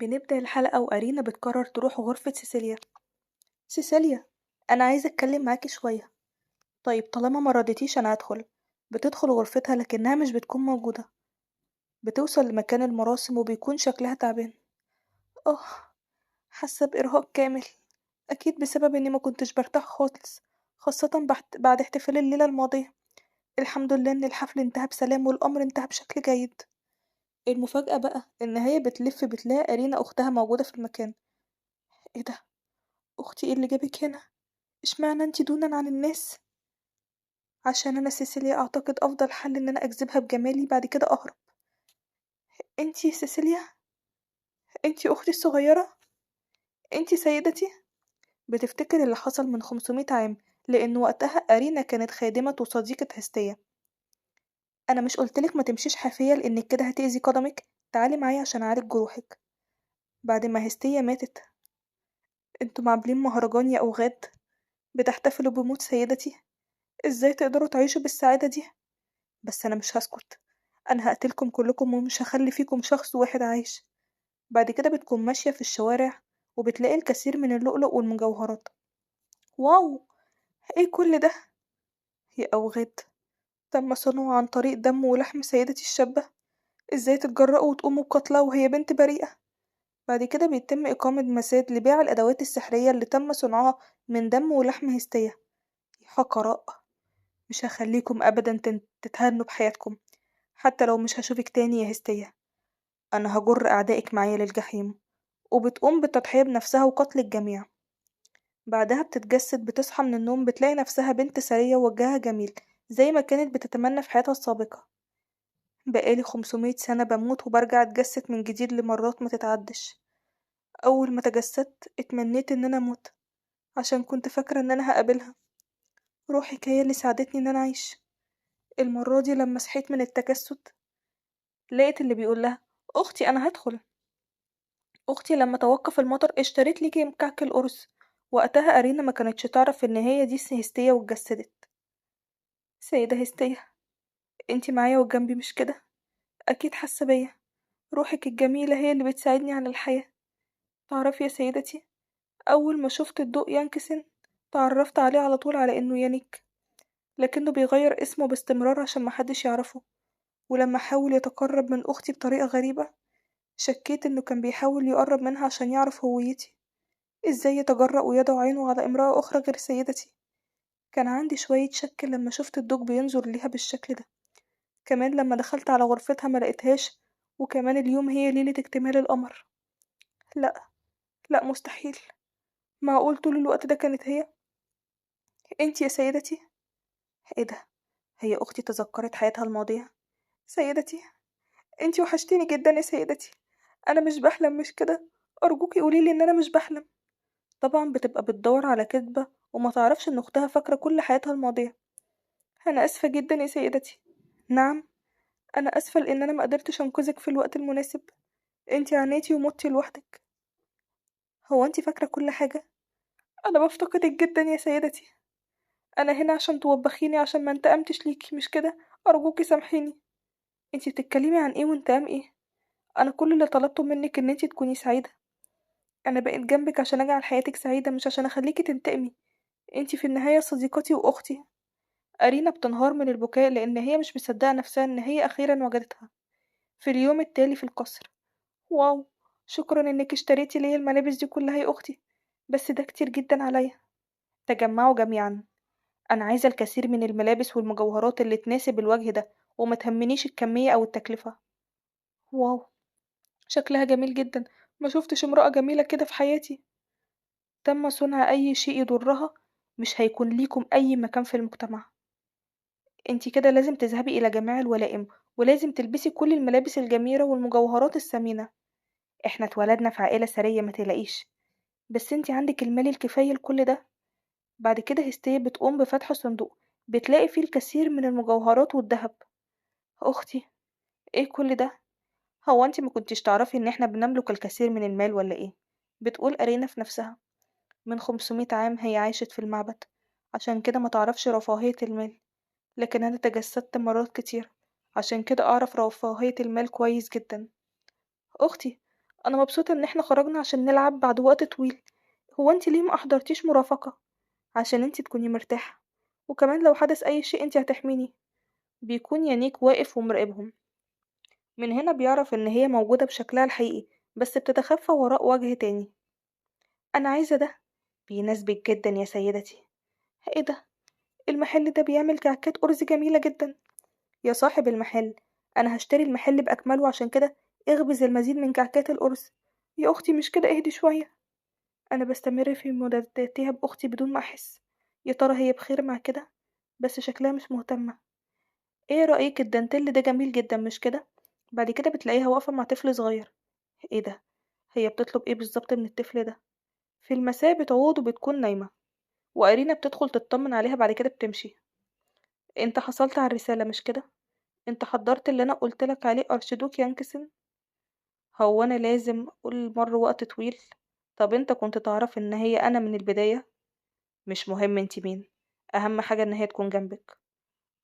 بنبدأ الحلقة وأرينا بتقرر تروح غرفة سيسيليا. سيسيليا، أنا عايزة أتكلم معاكي شوية. طيب طالما ما رضيتيش أنا هدخل. بتدخل غرفتها لكنها مش بتكون موجودة. بتوصل لمكان المراسم وبيكون شكلها تعبان. اه، حاسة بإرهاق كامل. أكيد بسبب إني ما كنتش برتاح خالص، خاصة بعد احتفال الليلة الماضية. الحمد لله إن الحفل انتهى بسلام والأمر انتهى بشكل جيد. المفاجأة بقى إن هي بتلف بتلاقي أرينا أختها موجودة في المكان. ايه ده؟ أختي، ايه اللي جابك هنا؟ اشمعنى انتي دونا عن الناس؟ عشان انا سيسيليا اعتقد افضل حل ان انا اجذبها بجمالي بعد كده اهرب. انتي سيسيليا؟ انتي اختي الصغيرة؟ انتي سيدتي؟ بتفتكر اللي حصل من 500 عام، لان وقتها ارينا كانت خادمة وصديقة هستية. انا مش قلتلك ما تمشيش حافية لانك كده هتأذي قدمك؟ تعالي معايا عشان اعالج جروحك. بعد ما هستية ماتت. انتوا عاملين مهرجان يا اوغاد؟ بتحتفلوا بموت سيدتي؟ ازاي تقدروا تعيشوا بالسعادة دي؟ بس أنا مش هسكت. أنا هقتلكم كلكم ومش هخلي فيكم شخص واحد عايش. بعد كده بتكون ماشية في الشوارع وبتلاقي الكثير من اللؤلؤ والمجوهرات. واو، ايه كل ده؟ يا أوغاد، تم صنعه عن طريق دم ولحم سيدتي الشابة. ازاي تتجرأوا وتقوموا بقتلها وهي بنت بريئة؟ بعد كده بيتم إقامة مساد لبيع الأدوات السحرية اللي تم صنعها من دم ولحم هستية. يا حقراء، مش هخليكم أبدا تتهنوا بحياتكم. حتى لو مش هشوفك تاني يا هستية. أنا هجر أعدائك معايا للجحيم. وبتقوم بالتضحية بنفسها وقتل الجميع. بعدها بتتجسد، بتصحى من النوم بتلاقي نفسها بنت سرية ووجهها جميل، زي ما كانت بتتمنى في حياتها السابقة. بقالي 500 سنة بموت وبرجع أتجسد من جديد لمرات ما تتعدش. أول ما تجسدت اتمنيت إن أنا أموت، عشان كنت فاكرة إن أنا هقابلها. روحك هي اللي ساعدتني إن أنا أعيش. المرة دي لما صحيت من التجسد لقيت اللي بيقولها: أختي أنا هدخل. أختي لما توقف المطر اشتريت لي كعك القرص. وقتها أرينا ما كانتش تعرف إن هي دي هستية واتجسدت. سيدة هستية، انتي معايا وجنبي مش كده؟ أكيد حاسة بيا. روحك الجميلة هي اللي بتساعدني على الحياة. تعرفي يا سيدتي، أول ما شفت الضوء ينكسن تعرفت عليه على طول على إنه يانيك، لكنه بيغير اسمه باستمرار عشان محدش يعرفه. ولما حاول يتقرب من أختي بطريقة غريبة شكيت إنه كان بيحاول يقرب منها عشان يعرف هويتي. إزاي يتجرأ ويضع عينه على امرأة أخرى غير سيدتي؟ كان عندي شوية شك لما شفت الدوق بينظر ليها بالشكل ده. كمان لما دخلت على غرفتها ملقتهاش. وكمان اليوم هي ليلة اكتمال القمر. لا، لا مستحيل. معقول طول الوقت ده كانت هي؟ انتي يا سيدتي؟ ايه ده؟ هي اختي تذكرت حياتها الماضية. سيدتي، انتي وحشتيني جدا يا سيدتي. انا مش بحلم مش كده؟ ارجوكي قوليلي ان انا مش بحلم. طبعا بتبقى بتدور على كذبة وما تعرفش ان اختها فاكرة كل حياتها الماضية. انا اسفة جدا يا سيدتي. نعم، انا اسفة لان انا ما قدرتش انقذك في الوقت المناسب. انتي عانيتي ومتي لوحدك. هو انتي فاكرة كل حاجة؟ انا بفتقدك جدا يا سيدتي. انا هنا عشان توبخيني عشان ما انتقمتش ليكي مش كده؟ ارجوكي سامحيني. انتي بتتكلمي عن ايه وانتقام ايه؟ انا كل اللي طلبته منك ان انتي تكوني سعيدة. انا بقيت جنبك عشان اجعل حياتك سعيدة مش عشان اخليكي تنتقمي. انتي في النهاية صديقتي واختي. أرينا بتنهار من البكاء لأن هي مش مصدقة نفسها إن هي أخيرا وجدتها في اليوم التالي في القصر. واو، شكرا إنك اشتريتي لي الملابس دي كلها يا أختي، بس ده كتير جدا عليا. تجمعوا جميعا. أنا عايزة الكثير من الملابس والمجوهرات اللي تناسب الوجه ده، وما تهمنيش الكمية أو التكلفة. واو، شكلها جميل جدا. ما شفتش امرأة جميلة كده في حياتي. تم صنع أي شيء يضرها. مش هيكون ليكم أي مكان في المجتمع. انتي كده لازم تذهبي إلى جميع الولائم، ولازم تلبسي كل الملابس الجميلة والمجوهرات الثمينة. احنا اتولدنا في عائلة ثرية ما تقلقيش. بس انتي عندك المال الكفاية لكل ده. بعد كده هستية بتقوم بفتح صندوق، بتلاقي فيه الكثير من المجوهرات والذهب. أختي، ايه كل ده؟ هو انتي ما كنتيش تعرفي ان احنا بنملك الكثير من المال ولا ايه؟ بتقول أرينا في نفسها. من 500 عام هي عاشت في المعبد، عشان كده ما تعرفش رفاهية المال. لكن أنا تجسدت مرات كتير، عشان كده أعرف رفاهية المال كويس جدا. أختي، أنا مبسوطة إن إحنا خرجنا عشان نلعب بعد وقت طويل. هو انتي ليه ما أحضرتيش مرافقة؟ عشان انتي تكوني مرتاحة، وكمان لو حدث أي شيء انتي هتحميني. بيكون يانيك واقف ومراقبهم. من هنا بيعرف إن هي موجودة بشكلها الحقيقي، بس بتتخفى وراء وجه تاني. أنا عايزة ده. بيناسبك جدا يا سيدتي. ايه ده؟ المحل ده بيعمل كعكات أرز جميلة جدا. يا صاحب المحل، أنا هشتري المحل بأكمله، عشان كده اخبز المزيد من كعكات الأرز. يا أختي مش كده، اهدي شوية. أنا بستمر في مناداتها بأختي بدون ما أحس. يا ترى هي بخير مع كده؟ بس شكلها مش مهتمة. ايه رأيك، الدانتيل ده جميل جدا مش كده؟ بعد كده بتلاقيها واقفة مع طفل صغير. ايه ده؟ هي بتطلب ايه بالظبط من الطفل ده؟ في المساء بتعود وبتكون نايمة، وأرينا بتدخل تطمن عليها، بعد كده بتمشي. انت حصلت على الرسالة مش كده؟ انت حضرت اللي انا قلتلك عليه أرشدوك يانكسن؟ هو انا لازم اقول مر وقت طويل؟ طب انت كنت تعرف ان هي انا من البداية؟ مش مهم انت مين، اهم حاجة ان هي تكون جنبك.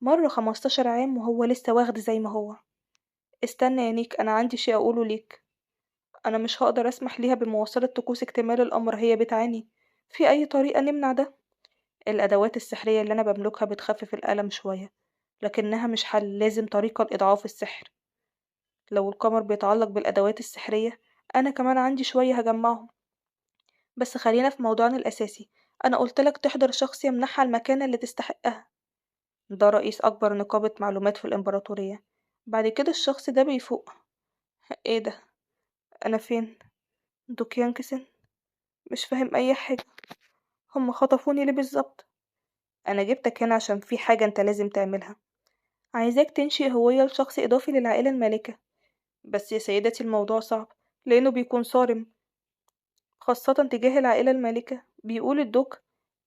مر 15 عام وهو لسه واخد زي ما هو. استنى يا نيك، انا عندي شيء اقوله ليك. انا مش هقدر اسمح ليها بمواصلة طقوس اكتمال الامر، هي بتعاني. في اي طريقة نمنع ده؟ الادوات السحرية اللي انا بملكها بتخفف الالم شوية، لكنها مش حل، لازم طريقة لاضعاف السحر. لو القمر بيتعلق بالادوات السحرية، انا كمان عندي شوية هجمعهم. بس خلينا في موضوعنا الاساسي. انا قلتلك تحضر شخص يمنحها المكانة اللي تستحقها. ده رئيس أكبر نقابة معلومات في الإمبراطورية. بعد كده الشخص ده بيفوق. ايه ده؟ أنا فين؟ دوك يانكسن؟ مش فاهم أي حاجة. هم خطفوني ليه بالظبط؟ أنا جبتك هنا عشان في حاجة أنت لازم تعملها. عايزاك تنشئ هوية لشخص إضافي للعائلة المالكة. بس يا سيدتي الموضوع صعب، لأنه بيكون صارم، خاصة تجاه العائلة المالكة. بيقول الدوك: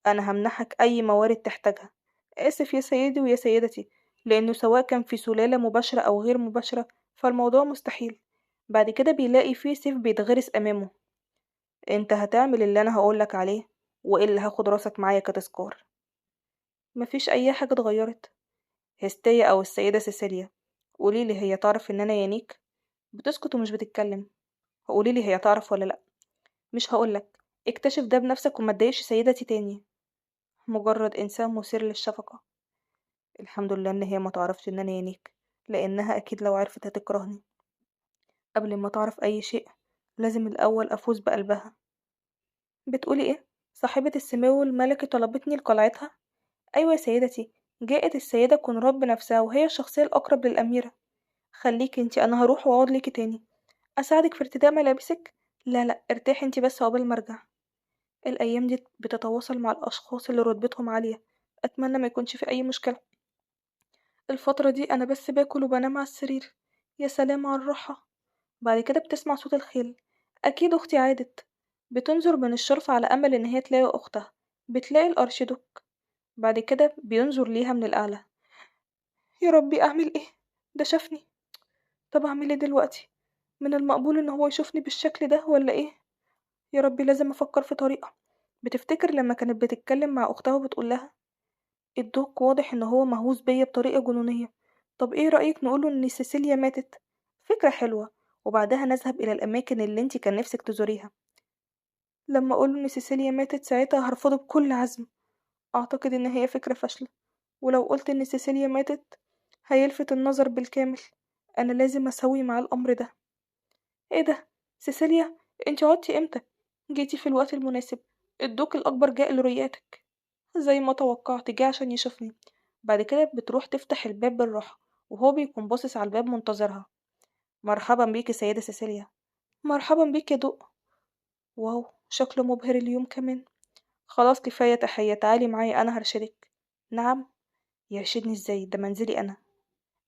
أنا همنحك أي موارد تحتاجها. آسف يا سيدي ويا سيدتي، لأنه سواء كان في سلالة مباشرة أو غير مباشرة، فالموضوع مستحيل. بعد كده بيلاقي فيه سيف بيتغرس أمامه. انت هتعمل اللي أنا هقولك عليه، وإلا هاخد راسك معايا كتذكار. مفيش أي حاجة اتغيرت. هستية أو السيدة سيسيليا، قوليلي هي تعرف إن أنا يانيك؟ بتسكت ومش بتتكلم. قوليلي هي تعرف ولا لأ. مش هقولك. اكتشف ده بنفسك وما تضايقش سيدتي تاني. مجرد إنسان مثير للشفقة. الحمد لله إن هي ما تعرفش إن أنا يانيك، لأنها أكيد لو عرفت هتكرهني. قبل ما تعرف أي شيء، لازم الأول أفوز بقلبها. بتقولي إيه؟ صاحبة السمو الملكي طلبتني لقلعتها؟ أيوة يا سيدتي. جاءت السيدة كونراد بنفسها، وهي الشخصية الأقرب للأميرة. خليكي انتي، أنا هروح وأقعد ليكي تاني. أساعدك في ارتداء ملابسك؟ لا لا، ارتاحي انتي بس عقبال ما أرجع. الأيام دي بتتواصل مع الأشخاص اللي رتبتهم عالية. أتمنى ما يكونش في أي مشكلة. الفترة دي أنا بس باكل وبنام على السرير. يا سلام على الراحة. بعد كده بتسمع صوت الخيل. أكيد أختي عادت. بتنظر من الشرف على أمل إن هي تلاقي أختها. بتلاقي الأرشيدوك. بعد كده بينظر ليها من الأعلى. يا ربي أعمل إيه؟ ده شافني. طب أعمل إيه دلوقتي؟ من المقبول إن هو يشوفني بالشكل ده ولا إيه؟ يا ربي لازم أفكر في طريقة. بتفتكر لما كانت بتتكلم مع أختها وبتقول لها: الدوق واضح إن هو مهووس بيا بطريقة جنونية. طب إيه رأيك نقوله إن سيسيليا ماتت؟ فكرة حلوة. وبعدها نذهب إلى الأماكن اللي انتي كان نفسك تزوريها. لما أقوله إن سيسيليا ماتت ساعتها هرفضه بكل عزم. أعتقد إن هي فكرة فاشلة. ولو قلت إن سيسيليا ماتت، هيلفت النظر بالكامل. أنا لازم أسوي مع الأمر ده. إيه ده؟ سيسيليا، انتي عدتي إمتى؟ جيتي في الوقت المناسب. الدوق الأكبر جاء لرؤيتك. زي ما توقعت، جه عشان يشوفني. بعد كده بتروح تفتح الباب بالراحة، وهو بيكون باصص على الباب منتظرها. مرحبا بيك يا سيدة سيسيليا. مرحبا بيك يا دق. واو، شكله مبهر اليوم كمان. خلاص كفاية تحية، تعالي معايا أنا هرشدك. نعم؟ يرشدني ازاي؟ ده منزلي أنا.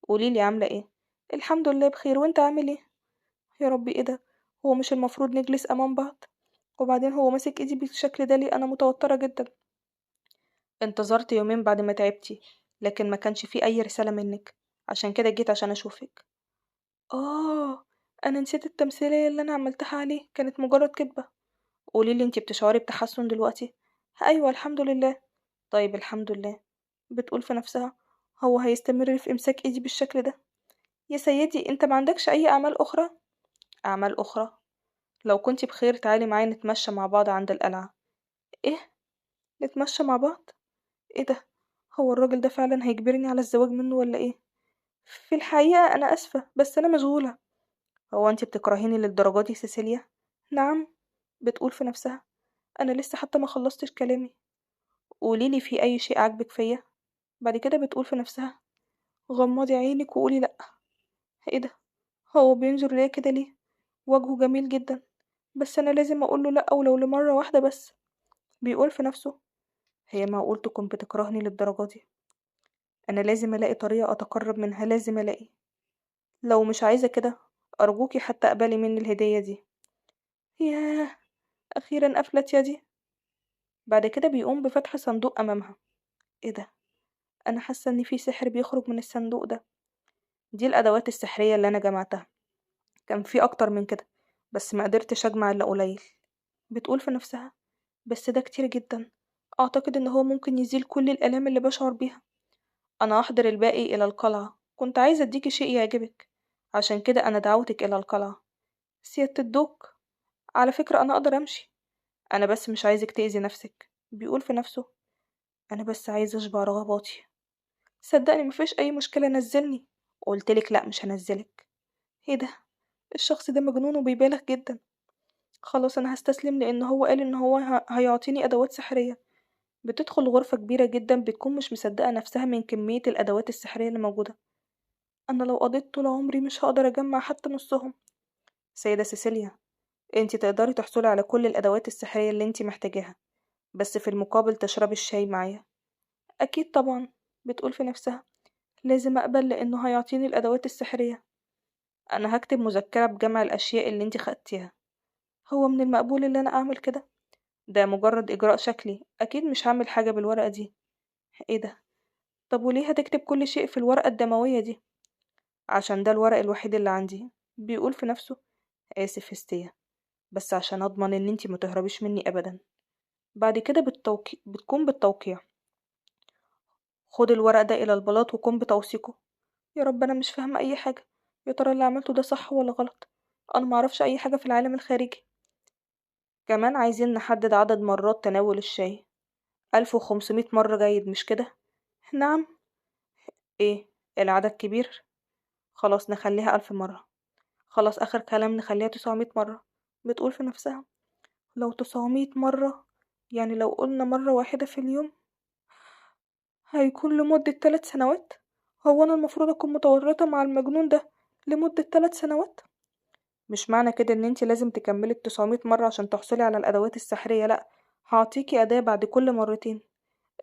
قوليلي عاملة ايه؟ الحمد لله بخير، وانت عامل ايه؟ يا ربي ايه ده؟ هو مش المفروض نجلس أمام بعض؟ وبعدين هو ماسك ايدي بالشكل ده ليه؟ أنا متوترة جدا. انتظرت يومين بعد ما تعبتي، لكن ما كانش فيه أي رسالة منك، عشان كده جيت عشان أشوفك. آه، أنا نسيت التمثيلية اللي أنا عملتها عليه كانت مجرد كدبة. قوليلي، انتي بتشعري بتحسن دلوقتي؟ أيوة الحمد لله. طيب الحمد لله. بتقول في نفسها: هو هيستمر في إمساك إيدي بالشكل ده؟ يا سيدي، انت ما عندكش أي أعمال أخرى؟ أعمال أخرى؟ لو كنتي بخير تعالي معايا نتمشى مع بعض عند القلعة. ايه؟ نتمشى مع بعض؟ ايه ده؟ هو الراجل ده فعلا هيجبرني على الزواج منه ولا ايه؟ في الحقيقة انا اسفة بس انا مشغولة. هو انتي بتكرهيني للدرجة دي سيسيليا؟ نعم، بتقول في نفسها. انا لسه حتى ما خلصتش كلامي. قوليلي في اي شيء عاجبك فيا. بعد كده بتقول في نفسها. غمضي عينك وقولي لأ. ايه ده؟ هو بينظر ليا كده ليه؟ وجهه جميل جدا، بس انا لازم اقوله لأ ولو لمرة واحدة بس. بيقول في نفسه. هي معقول تكون بتكرهني للدرجة دي؟ انا لازم الاقي طريقة اتقرب منها، لازم الاقي. لو مش عايزة كده ارجوكي حتى اقبلي مني الهدية دي. ياه، اخيرا قفلت يدي. بعد كده بيقوم بفتح صندوق امامها. ايه ده؟ انا حاسة ان في سحر بيخرج من الصندوق ده. دي الادوات السحرية اللي انا جمعتها. كان في اكتر من كده، بس ما قدرتش اجمع الا قليل. بتقول في نفسها. بس ده كتير جدا. اعتقد ان هو ممكن يزيل كل الالام اللي بشعر بيها. انا هحضر الباقي الى القلعة، كنت عايزة اديكي شيء يعجبك. عشان كده انا دعوتك الى القلعة. سيادة الدوق. على فكرة انا اقدر امشي. انا بس مش عايزك تأذي نفسك. بيقول في نفسه. انا بس عايز اشبع رغباتي. صدقني مفيش اي مشكلة، نزلني. قلتلك لا مش هنزلك. ايه ده؟ الشخص ده مجنون وبيبالغ جدا. خلاص انا هستسلم لان هو قال ان هو هيعطيني ادوات سحرية. بتدخل غرفة كبيرة جدا، بتكون مش مصدقة نفسها من كمية الادوات السحرية اللي موجودة. انا لو قضيت طول عمري مش هقدر اجمع حتى نصهم. سيدة سيسيليا، انتي تقدري تحصلي على كل الادوات السحرية اللي انتي محتاجاها، بس في المقابل تشربي الشاي معايا. اكيد طبعا. بتقول في نفسها. لازم اقبل لانه هيعطيني الادوات السحرية. انا هكتب مذكرة بجمع الاشياء اللي انتي خدتيها. هو من المقبول اللي انا اعمل كده؟ ده مجرد اجراء شكلي، اكيد مش هعمل حاجة بالورقة دي. ايه ده؟ طب وليه هتكتب كل شيء في الورقة الدموية دي؟ عشان ده الورق الوحيد اللي عندي. بيقول في نفسه. آسف هستيا، بس عشان أضمن إن انتي متهربيش مني أبدا. بعد كده بتقوم بالتوقيع. خد الورق ده إلى البلاط وقم بتوثيقه. يا رب أنا مش فاهمة أي حاجة. يا ترى اللي عملته ده صح ولا غلط؟ أنا معرفش أي حاجة في العالم الخارجي. كمان عايزين نحدد عدد مرات تناول الشاي. 1500 مرة، جيد مش كده؟ نعم. ايه؟ العدد كبير. خلاص نخليها 1000 مرة. خلاص آخر كلام نخليها 900 مرة. بتقول في نفسها. لو 900 مرة، يعني لو قلنا مرة واحدة في اليوم هيكون لمدة 3 سنوات. هو أنا المفروض أكون متورطة مع المجنون ده لمدة 3 سنوات؟ مش معنى كده إن انتي لازم تكملي ال900 مرة عشان تحصلي على الأدوات السحرية، لأ. هعطيكي أداة بعد كل مرتين.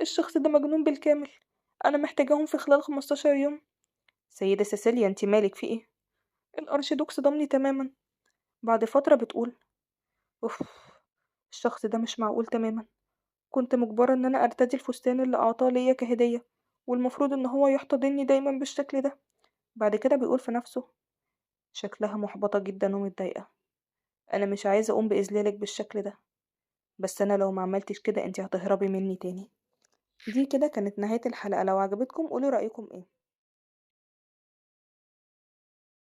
الشخص ده مجنون بالكامل. أنا محتاجاهم في خلال 15 يوم. سيدة سيسيليا انتي مالك في ايه؟ الأرشيدوكس ضمني تماما. بعد فترة بتقول. أوف، الشخص ده مش معقول تماما. كنت مجبرة إن أنا أرتدي الفستان اللي أعطاه ليا كهدية، والمفروض إن هو يحتضنني دايما بالشكل ده. بعد كده بيقول في نفسه. شكلها محبطة جدا ومتضايقة. أنا مش عايزة أقوم بإذلالك بالشكل ده، بس أنا لو ما عملتش كده انتي هتهربي مني تاني. دي كده كانت نهاية الحلقة، لو عجبتكم قولوا رأيكم ايه.